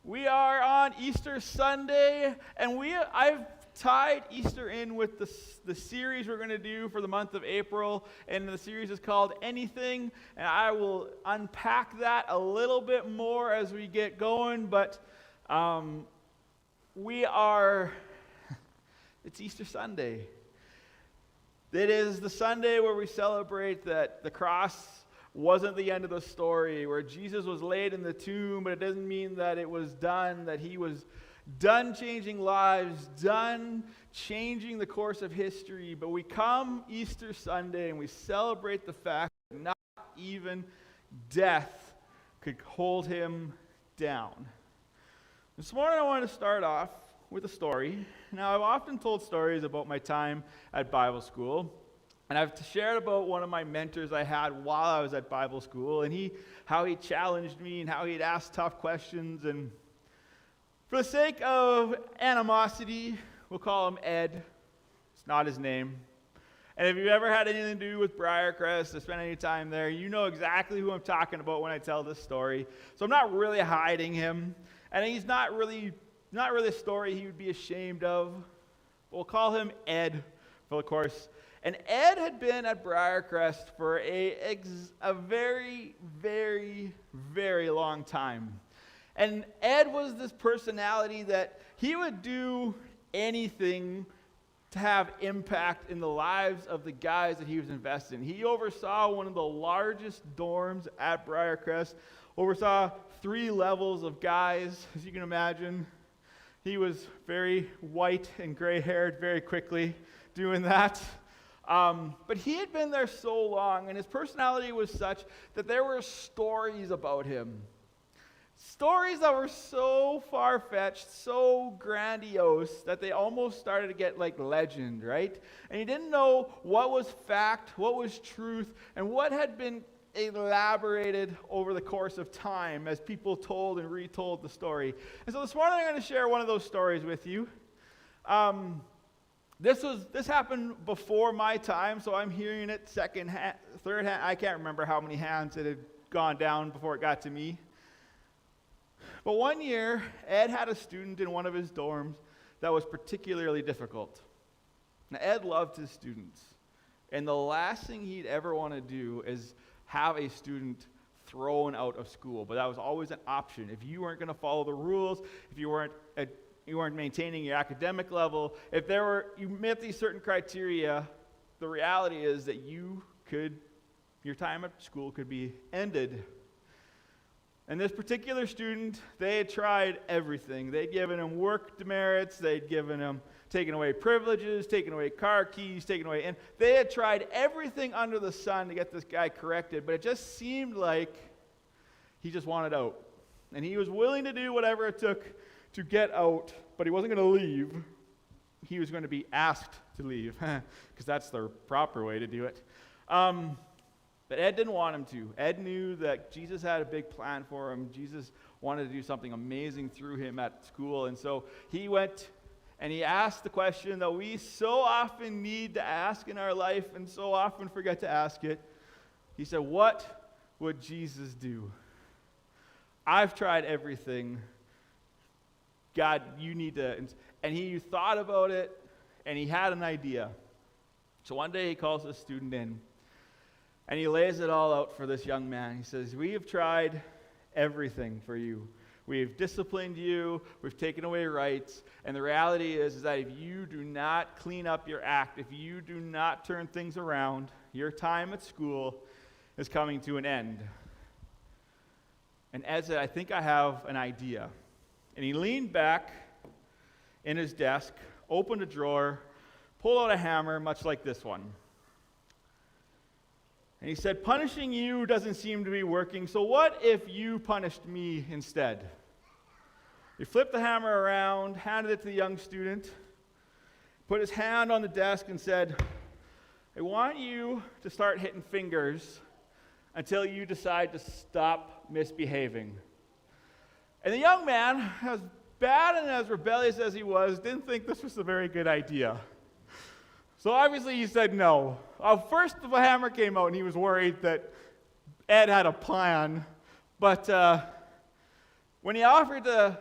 We are on Easter Sunday, and I've tied Easter in with the series we're going to do for the month of April, and the series is called Anything, and I will unpack that a little bit more as we get going, but it's Easter Sunday. It is the Sunday where we celebrate that the cross wasn't the end of the story, where Jesus was laid in the tomb, but it doesn't mean that it was done, that he was done changing lives, done changing the course of history. But we come Easter Sunday and we celebrate the fact that not even death could hold him down. This morning I want to start off with a story. Now, I've often told stories about my time at Bible school. And I've shared about one of my mentors I had while I was at Bible school, and how he challenged me and how he'd ask tough questions. And for the sake of animosity, we'll call him Ed. It's not his name. And if you've ever had anything to do with Briarcrest or spent any time there, you know exactly who I'm talking about when I tell this story. So I'm not really hiding him. And he's not really a story he would be ashamed of. We'll call him Ed for the course. And Ed had been at Briarcrest for a very, very, very long time. And Ed was this personality that he would do anything to have impact in the lives of the guys that he was invested in. He oversaw one of the largest dorms at Briarcrest, oversaw 3 levels of guys, as you can imagine. He was very white and gray-haired very quickly doing that. But he had been there so long, and his personality was such that there were stories about him. Stories that were so far-fetched, so grandiose, that they almost started to get like legend, right? And you didn't know what was fact, what was truth, and what had been elaborated over the course of time as people told and retold the story. And so this morning I'm going to share one of those stories with you. This happened before my time, so I'm hearing it second hand, third hand. I can't remember how many hands it had gone down before it got to me. But one year, Ed had a student in one of his dorms that was particularly difficult. Now, Ed loved his students, and the last thing he'd ever want to do is have a student thrown out of school. But that was always an option. If you weren't going to follow the rules, if you weren't maintaining your academic level, if you met these certain criteria, the reality is that your time at school could be ended. And this particular student, they had tried everything. They'd given him work demerits, they'd taken away privileges, taken away car keys, and they had tried everything under the sun to get this guy corrected, but it just seemed like he just wanted out. And he was willing to do whatever it took to get out, but he wasn't going to leave. He was going to be asked to leave, because that's the proper way to do it. But Ed didn't want him to. Ed knew that Jesus had a big plan for him. Jesus wanted to do something amazing through him at school, and so he went and he asked the question that we so often need to ask in our life and so often forget to ask it. He said, "What would Jesus do? I've tried everything. God, you need to," and he thought about it, and he had an idea. So one day he calls this student in, and he lays it all out for this young man. He says, "We have tried everything for you. We've disciplined you, we've taken away rights, and the reality is that if you do not clean up your act, if you do not turn things around, your time at school is coming to an end." And Ed said, "I think I have an idea." And he leaned back in his desk, opened a drawer, pulled out a hammer, much like this one. And he said, "Punishing you doesn't seem to be working, so what if you punished me instead?" He flipped the hammer around, handed it to the young student, put his hand on the desk and said, "I want you to start hitting fingers until you decide to stop misbehaving." And the young man, as bad and as rebellious as he was, didn't think this was a very good idea. So obviously he said no. First the hammer came out and he was worried that Ed had a plan. But when he offered to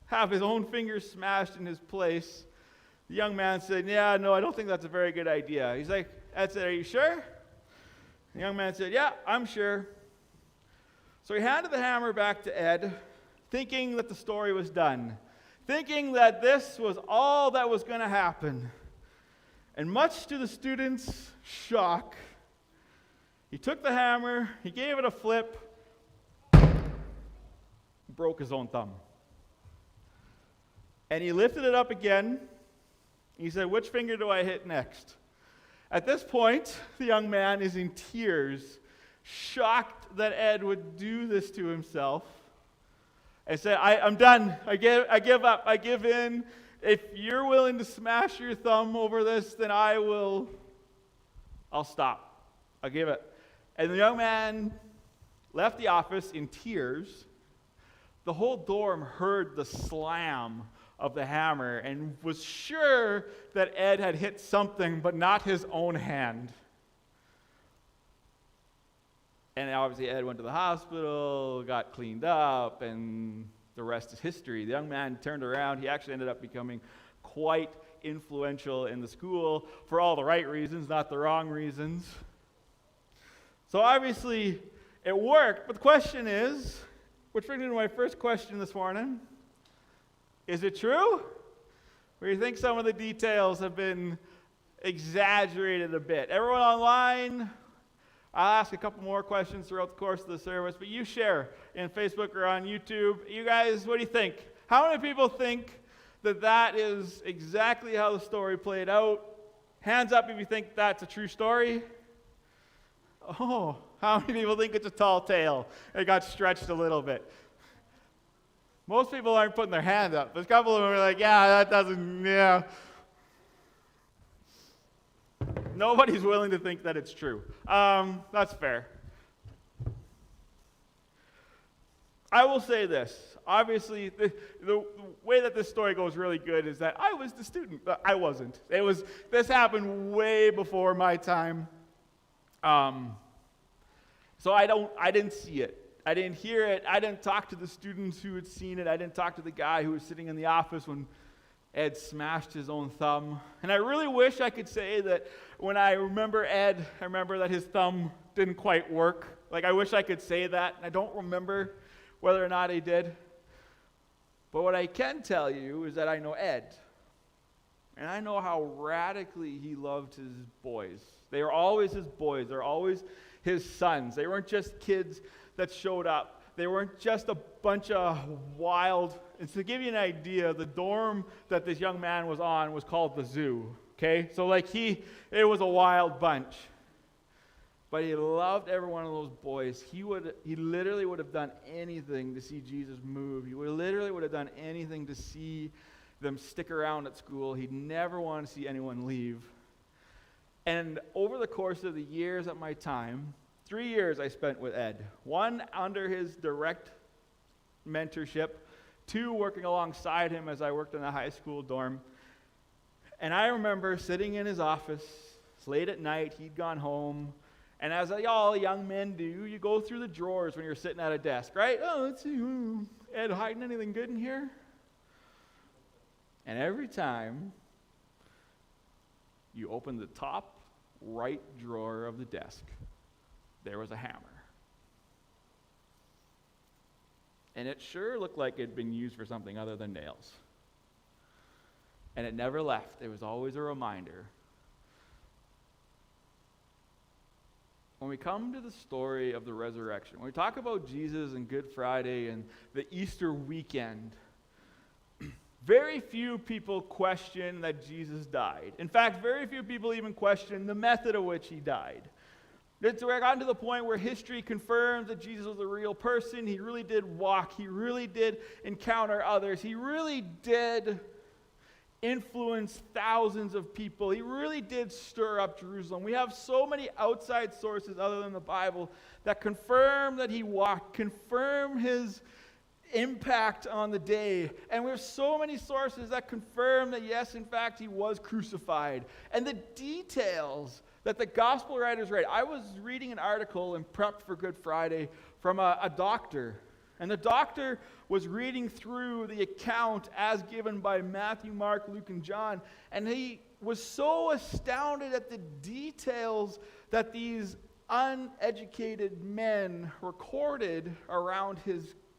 have his own fingers smashed in his place, the young man said, yeah, no, I don't think that's a very good idea. He's like, Ed said, are you sure? The young man said, yeah, I'm sure. So he handed the hammer back to Ed, thinking that the story was done, thinking that this was all that was going to happen. And much to the students' shock, he took the hammer, he gave it a flip, broke his own thumb. And he lifted it up again. He said, which finger do I hit next? At this point, the young man is in tears, shocked that Ed would do this to himself. And said, I'm done. I give up. I give in. If you're willing to smash your thumb over this, then I'll stop. I'll give it. And the young man left the office in tears. The whole dorm heard the slam of the hammer and was sure that Ed had hit something, but not his own hand. And obviously Ed went to the hospital, got cleaned up, and the rest is history. The young man turned around. He actually ended up becoming quite influential in the school for all the right reasons, not the wrong reasons. So obviously it worked, but the question is, which brings me to my first question this morning. Is it true? Or do you think some of the details have been exaggerated a bit? Everyone online, I'll ask a couple more questions throughout the course of the service, but you share in Facebook or on YouTube. You guys, what do you think? How many people think that that is exactly how the story played out? Hands up if you think that's a true story. Oh, how many people think it's a tall tale? It got stretched a little bit. Most people aren't putting their hand up. There's a couple of them who are like, yeah, that doesn't, yeah. Nobody's willing to think that it's true. That's fair. I will say this. Obviously, the way that this story goes really good is that I was the student. I wasn't. This happened way before my time. So I didn't see it. I didn't hear it. I didn't talk to the students who had seen it. I didn't talk to the guy who was sitting in the office when Ed smashed his own thumb. And I really wish I could say that when I remember Ed, I remember that his thumb didn't quite work. Like, I wish I could say that. I don't remember whether or not he did. But what I can tell you is that I know Ed. And I know how radically he loved his boys. They were always his boys. They were always his sons. They weren't just kids that showed up. They weren't just a bunch of wild. And to give you an idea, the dorm that this young man was on was called the zoo. Okay? So it was a wild bunch. But he loved every one of those boys. He literally would have done anything to see Jesus move. He literally would have done anything to see them stick around at school. He'd never want to see anyone leave. And over the course of the years at my time, 3 years I spent with Ed. 1 under his direct mentorship, 2 working alongside him as I worked in a high school dorm. And I remember sitting in his office, it's late at night, he'd gone home, and as all young men do, you go through the drawers when you're sitting at a desk, right? Oh, let's see, Ed hiding anything good in here? And every time you open the top right drawer of the desk, there was a hammer. And it sure looked like it had been used for something other than nails. And it never left. It was always a reminder. When we come to the story of the resurrection, when we talk about Jesus and Good Friday and the Easter weekend, very few people question that Jesus died. In fact, very few people even question the method of which he died. We've gotten to the point where history confirms that Jesus was a real person. He really did walk. He really did encounter others. He really did influence thousands of people. He really did stir up Jerusalem. We have so many outside sources other than the Bible that confirm that he walked, confirm his impact on the day. And we have so many sources that confirm that, yes, in fact, he was crucified. And the details that the gospel writers write. I was reading an article and prepped for Good Friday from a doctor. And the doctor was reading through the account as given by Matthew, Mark, Luke, and John, and he was so astounded at the details that these uneducated men recorded around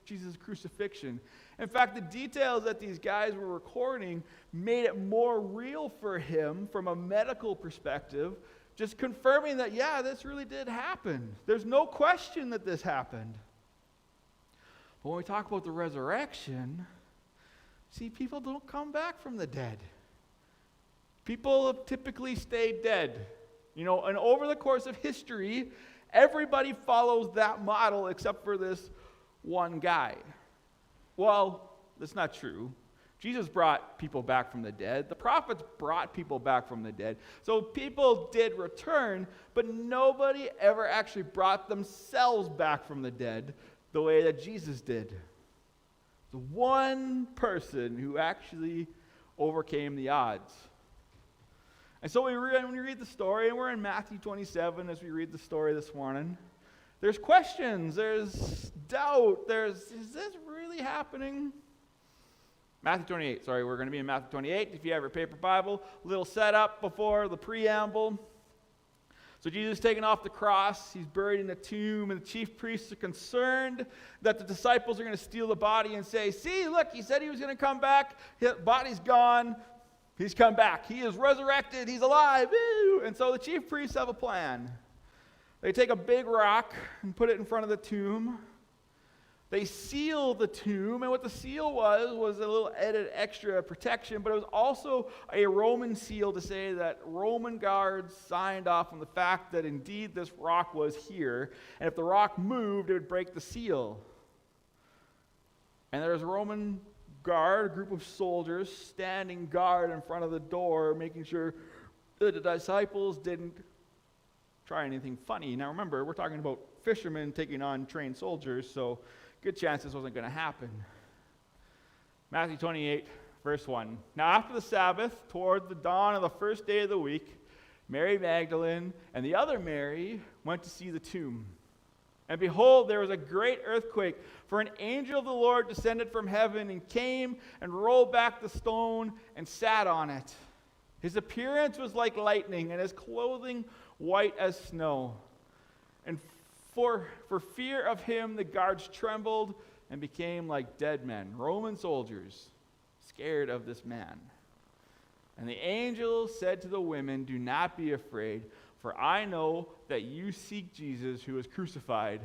Jesus' crucifixion. In fact, the details that these guys were recording made it more real for him from a medical perspective, just confirming that, yeah, this really did happen. There's no question that this happened. But when we talk about the resurrection, see, people don't come back from the dead. People have typically stayed dead. And over the course of history, everybody follows that model except for this one guy. Well, that's not true. Jesus brought people back from the dead. The prophets brought people back from the dead. So people did return, but nobody ever actually brought themselves back from the dead the way that Jesus did. The one person who actually overcame the odds. And so when we read the story, and we're in Matthew 27 as we read the story this morning, there's questions, there's doubt, is this really happening? Matthew 28, we're going to be in Matthew 28. If you have your paper Bible, a little setup before the preamble. So Jesus is taken off the cross, he's buried in a tomb, and the chief priests are concerned that the disciples are going to steal the body and say, see, look, he said he was going to come back, his body's gone, he's come back, he is resurrected, he's alive, woo! And so the chief priests have a plan. They take a big rock and put it in front of the tomb. They seal the tomb, and what the seal was a little added extra protection, but it was also a Roman seal to say that Roman guards signed off on the fact that indeed this rock was here, and if the rock moved, it would break the seal. And there was a Roman guard, a group of soldiers, standing guard in front of the door, making sure that the disciples didn't try anything funny. Now remember, we're talking about fishermen taking on trained soldiers, so good chance this wasn't going to happen. Matthew 28, verse 1. Now after the Sabbath, toward the dawn of the first day of the week, Mary Magdalene and the other Mary went to see the tomb. And behold, there was a great earthquake, for an angel of the Lord descended from heaven and came and rolled back the stone and sat on it. His appearance was like lightning, and his clothing white as snow. And for fear of him, the guards trembled and became like dead men, Roman soldiers, scared of this man. And the angel said to the women, do not be afraid, for I know that you seek Jesus who was crucified.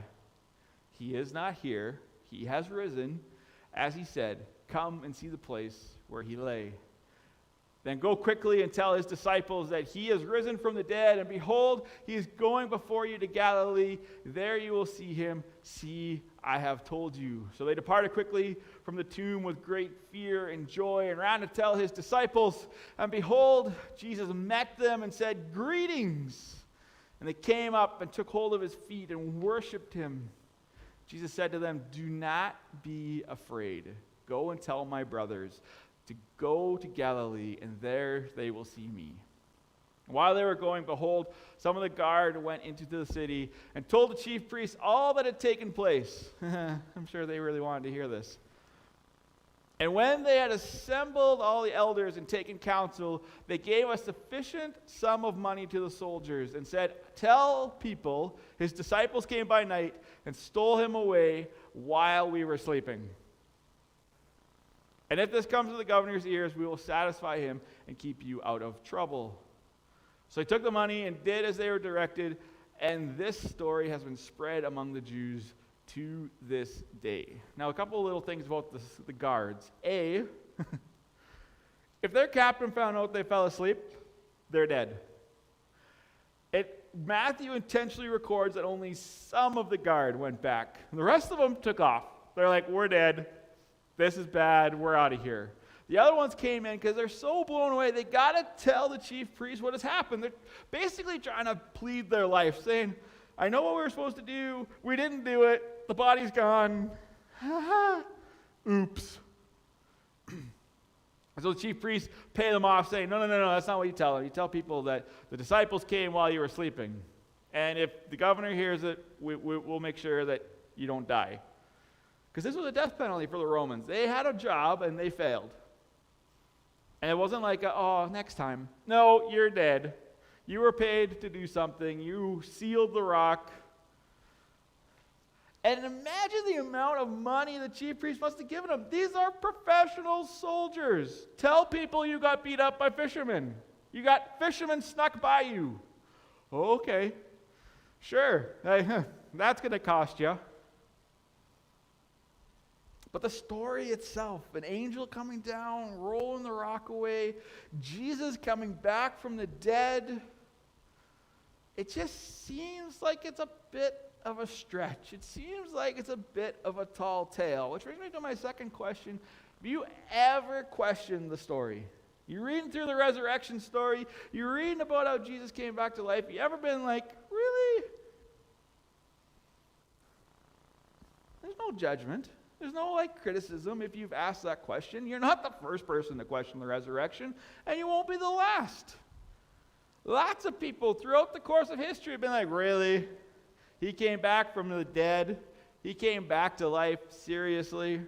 He is not here. He has risen. As he said, come and see the place where he lay. Then go quickly and tell his disciples that he is risen from the dead, and behold, he is going before you to Galilee. There you will see him. See, I have told you. So they departed quickly from the tomb with great fear and joy, and ran to tell his disciples. And behold, Jesus met them and said, greetings. And they came up and took hold of his feet and worshipped him. Jesus said to them, do not be afraid. Go and tell my brothers to go to Galilee, and there they will see me. While they were going, behold, some of the guard went into the city and told the chief priests all that had taken place. I'm sure they really wanted to hear this. And when they had assembled all the elders and taken counsel, they gave a sufficient sum of money to the soldiers and said, tell people his disciples came by night and stole him away while we were sleeping. And if this comes to the governor's ears, we will satisfy him and keep you out of trouble. So they took the money and did as they were directed, and this story has been spread among the Jews to this day. Now, a couple of little things about the guards. A, if their captain found out they fell asleep, they're dead. Matthew intentionally records that only some of the guard went back. The rest of them took off. They're like, we're dead. This is bad. We're out of here. The other ones came in because they're so blown away. They got to tell the chief priest what has happened. They're basically trying to plead their life, saying, I know what we were supposed to do. We didn't do it. The body's gone. Oops. So the chief priests pay them off, saying, no, that's not what you tell them. You tell people that the disciples came while you were sleeping. And if the governor hears it, we'll make sure that you don't die. Because this was a death penalty for the Romans. They had a job and they failed. And it wasn't like, oh, next time. No, you're dead. You were paid to do something. You sealed the rock. And imagine the amount of money the chief priest must have given them. These are professional soldiers. Tell people you got beat up by fishermen. You got fishermen snuck by you. Okay, sure. That's going to cost you. But the story itself, an angel coming down, rolling the rock away, Jesus coming back from the dead, it just seems like it's a bit of a stretch. It seems like it's a bit of a tall tale, which brings me to my second question. Have you ever questioned the story? You're reading through the resurrection story, you're reading about how Jesus came back to life, you ever been like, really? There's no judgment. There's no criticism if you've asked that question. You're not the first person to question the resurrection, and you won't be the last. Lots of people throughout the course of history have been like, really? He came back from the dead. He came back to life. Seriously?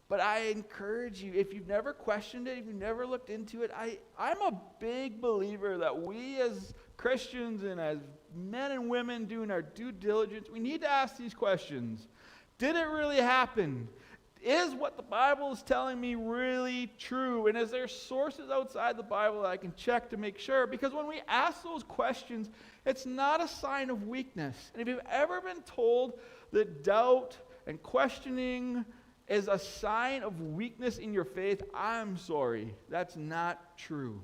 But I encourage you, if you've never questioned it, if you've never looked into it, I'm a big believer that we as Christians and as men and women doing our due diligence, we need to ask these questions. Did it really happen? Is what the Bible is telling me really true? And is there sources outside the Bible that I can check to make sure? Because when we ask those questions, it's not a sign of weakness. And if you've ever been told that doubt and questioning is a sign of weakness in your faith, I'm sorry. That's not true.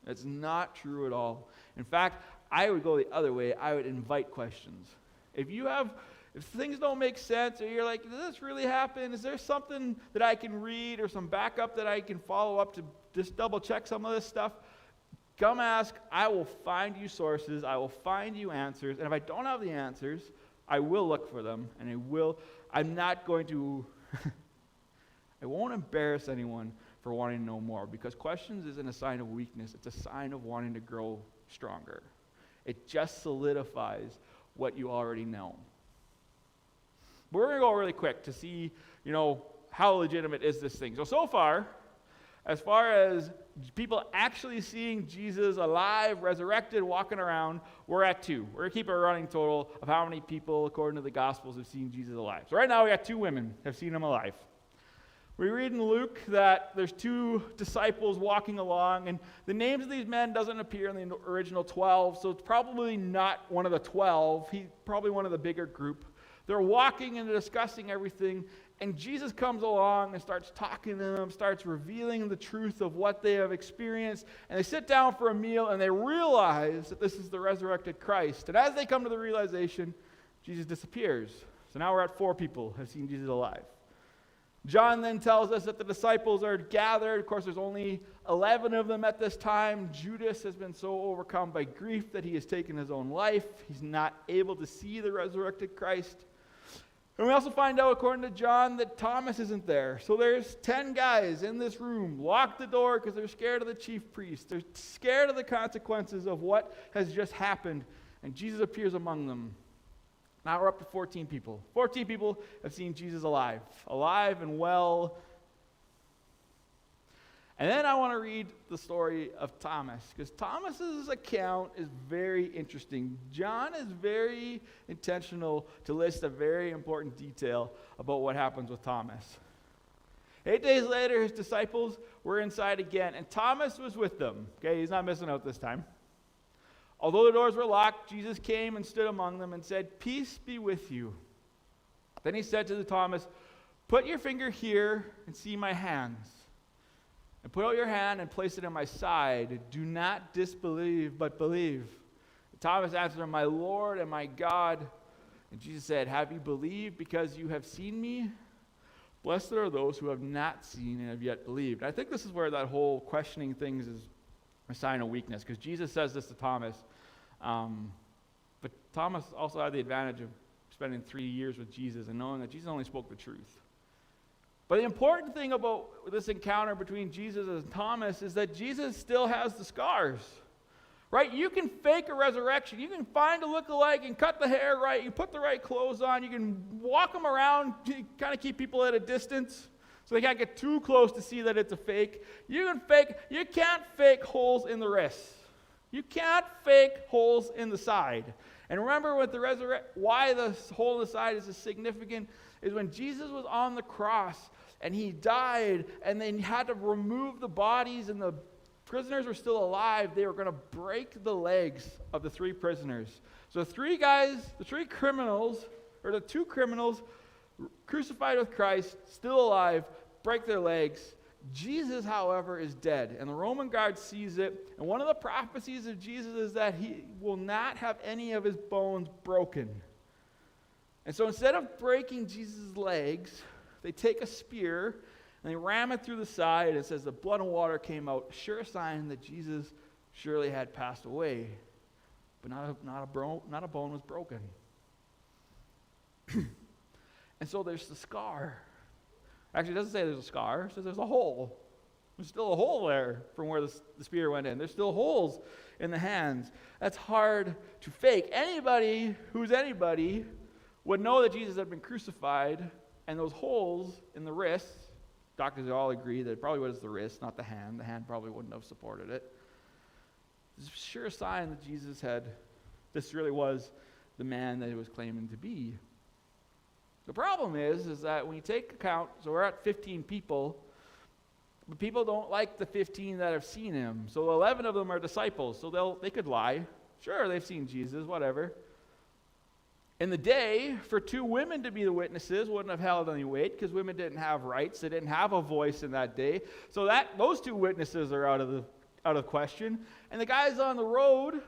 That's not true at all. In fact, I would go the other way. I would invite questions. If things don't make sense, or you're like, did this really happen? Is there something that I can read or some backup that I can follow up to just double check some of this stuff? Come ask. I will find you sources. I will find you answers. And if I don't have the answers, I will look for them. And I'm not going to, I won't embarrass anyone for wanting to know more, because questions isn't a sign of weakness. It's a sign of wanting to grow stronger. It just solidifies what you already know. But we're going to go really quick to see, how legitimate is this thing. So far, as far as people actually seeing Jesus alive, resurrected, walking around, we're at 2. We're going to keep a running total of how many people, according to the Gospels, have seen Jesus alive. So right now we got 2 women have seen him alive. We read in Luke that there's 2 disciples walking along, and the names of these men doesn't appear in the original 12, so it's probably not one of the 12. He's probably one of the bigger group. They're walking and discussing everything, and Jesus comes along and starts talking to them, starts revealing the truth of what they have experienced, and they sit down for a meal, and they realize that this is the resurrected Christ. And as they come to the realization, Jesus disappears. So now we're at 4 people have seen Jesus alive. John then tells us that the disciples are gathered. Of course, there's only 11 of them at this time. Judas has been so overcome by grief that he has taken his own life. He's not able to see the resurrected Christ. And we also find out, according to John, that Thomas isn't there. So there's 10 guys in this room, locked the door because they're scared of the chief priest. They're scared of the consequences of what has just happened. And Jesus appears among them. Now we're up to 14 people. 14 people have seen Jesus alive and well. And then I want to read the story of Thomas, because Thomas's account is very interesting. John is very intentional to list a very important detail about what happens with Thomas. 8 days later, his disciples were inside again, and Thomas was with them. Okay, he's not missing out this time. Although the doors were locked, Jesus came and stood among them and said, "Peace be with you." Then he said to Thomas, "Put your finger here and see my hands. And put out your hand and place it in my side. Do not disbelieve, but believe." And Thomas answered him, "My Lord and my God." And Jesus said, "Have you believed because you have seen me? Blessed are those who have not seen and have yet believed." And I think this is where that whole questioning things is a sign of weakness, because Jesus says this to Thomas. But Thomas also had the advantage of spending 3 years with Jesus and knowing that Jesus only spoke the truth. But the important thing about this encounter between Jesus and Thomas is that Jesus still has the scars. Right? You can fake a resurrection. You can find a lookalike and cut the hair right. You put the right clothes on. You can walk them around to kind of keep people at a distance so they can't get too close to see that it's a fake. You can't fake holes in the wrists. You can't fake holes in the side. And remember with the why the hole in the side is significant is when Jesus was on the cross and he died and then had to remove the bodies and the prisoners were still alive, they were going to break the legs of the three prisoners. So the two criminals crucified with Christ, still alive, break their legs. Jesus, however, is dead, and the Roman guard sees it, and one of the prophecies of Jesus is that he will not have any of his bones broken. And so instead of breaking Jesus' legs, they take a spear and they ram it through the side, and it says the blood and water came out, sure sign that Jesus surely had passed away, but not a bone was broken. And so there's the scar. Actually, it doesn't say there's a scar. It says there's a hole. There's still a hole there from where the spear went in. There's still holes in the hands. That's hard to fake. Anybody who's anybody would know that Jesus had been crucified, and those holes in the wrists, doctors all agree that it probably was the wrist, not the hand. The hand probably wouldn't have supported it. It's a sure sign that this really was the man that he was claiming to be. The problem is that when you take account, so we're at 15 people, but people don't like the 15 that have seen him. So 11 of them are disciples, so they could lie. Sure, they've seen Jesus, whatever. In the day, for two women to be the witnesses wouldn't have held any weight because women didn't have rights. They didn't have a voice in that day. So those two witnesses are out of question. And the guys on the road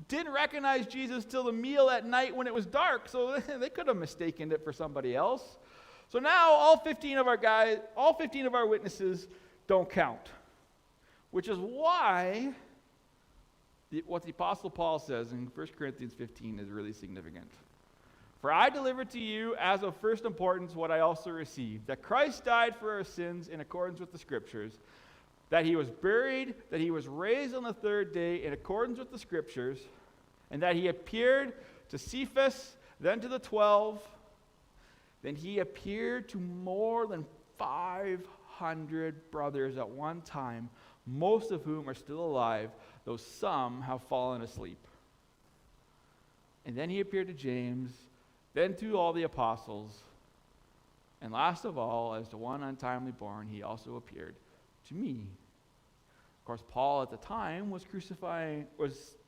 didn't recognize Jesus till the meal at night when it was dark, so they could have mistaken it for somebody else. So now all 15 of our witnesses don't count, which is why what the Apostle Paul says in 1 Corinthians 15 is really significant. For I delivered to you as of first importance what I also received, that Christ died for our sins in accordance with the Scriptures, that he was buried, that he was raised on the third day in accordance with the Scriptures, and that he appeared to Cephas, then to the 12, then he appeared to more than 500 brothers at one time, most of whom are still alive, though some have fallen asleep. And then he appeared to James, then to all the apostles, and last of all, as to one untimely born, he also appeared to me. Of course, Paul at the time was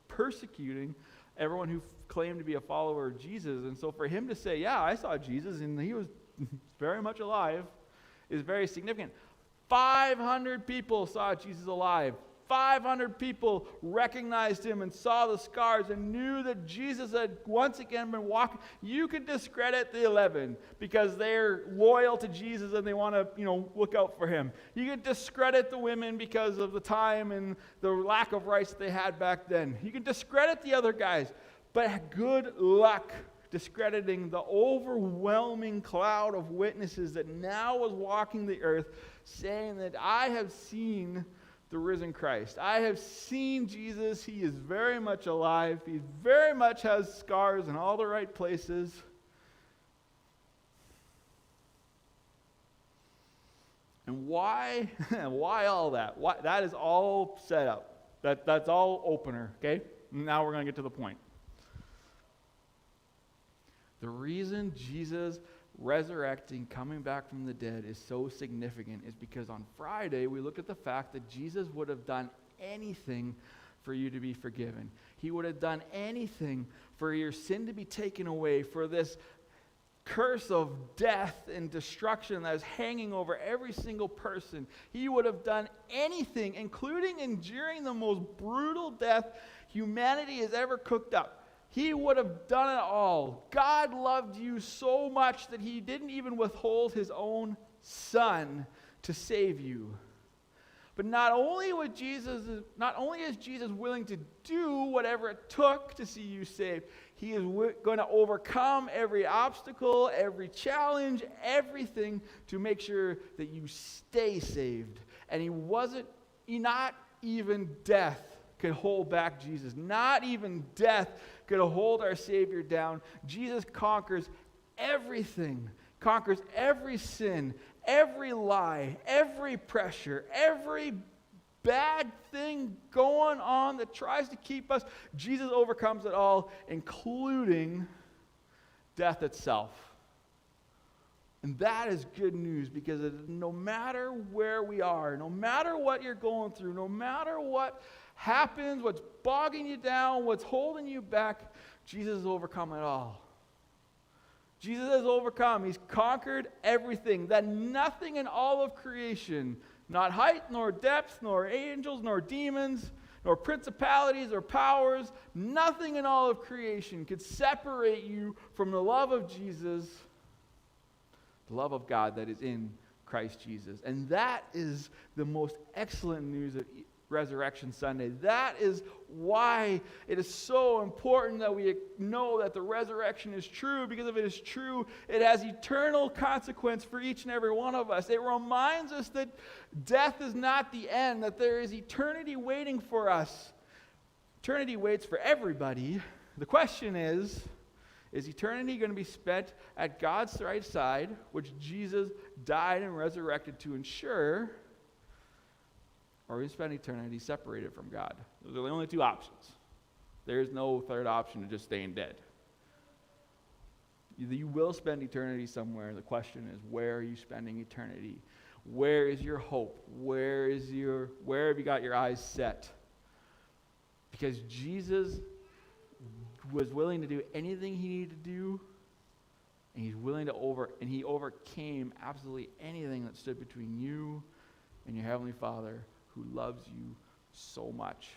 persecuting everyone who claimed to be a follower of Jesus. And so for him to say, yeah, I saw Jesus and he was very much alive, is very significant. 500 people saw Jesus alive. 500 people recognized him and saw the scars and knew that Jesus had once again been walking. You could discredit the 11 because they're loyal to Jesus and they want to, look out for him. You could discredit the women because of the time and the lack of rights they had back then. You could discredit the other guys, but good luck discrediting the overwhelming cloud of witnesses that now was walking the earth saying that I have seen the risen Christ. I have seen Jesus. He is very much alive. He very much has scars in all the right places. And why? Why all that? Why, that is all set up. That's all opener, okay? Now we're going to get to the point. The reason Jesus resurrecting, coming back from the dead is so significant is because on Friday we look at the fact that Jesus would have done anything for you to be forgiven. He would have done anything for your sin to be taken away, for this curse of death and destruction that is hanging over every single person. He would have done anything, including enduring the most brutal death humanity has ever cooked up. He would have done it all. God loved you so much that he didn't even withhold his own son to save you. But not only is Jesus willing to do whatever it took to see you saved, he is going to overcome every obstacle, every challenge, everything to make sure that you stay saved. And not even death could hold back Jesus. Not even death could hold our Savior down. Jesus conquers everything, conquers every sin, every lie, every pressure, every bad thing going on that tries to keep us. Jesus overcomes it all, including death itself. And that is good news, because no matter where we are, no matter what you're going through, no matter what happens, what's bogging you down, what's holding you back, Jesus has overcome it all. Jesus has overcome. He's conquered everything. That nothing in all of creation, not height, nor depth, nor angels, nor demons, nor principalities or powers, nothing in all of creation could separate you from the love of Jesus, the love of God that is in Christ Jesus. And that is the most excellent news of Resurrection Sunday. That is why it is so important that we know that the resurrection is true, because if it is true, it has eternal consequence for each and every one of us. It reminds us that death is not the end, that there is eternity waiting for us. Eternity waits for everybody. The question is eternity going to be spent at God's right side, which Jesus died and resurrected to ensure, or we spend eternity separated from God? Those are the only two options. There is no third option of just staying dead. You will spend eternity somewhere. The question is, where are you spending eternity? Where is your hope? Where have you got your eyes set? Because Jesus was willing to do anything he needed to do, and he's willing to he overcame absolutely anything that stood between you and your Heavenly Father, who loves you so much.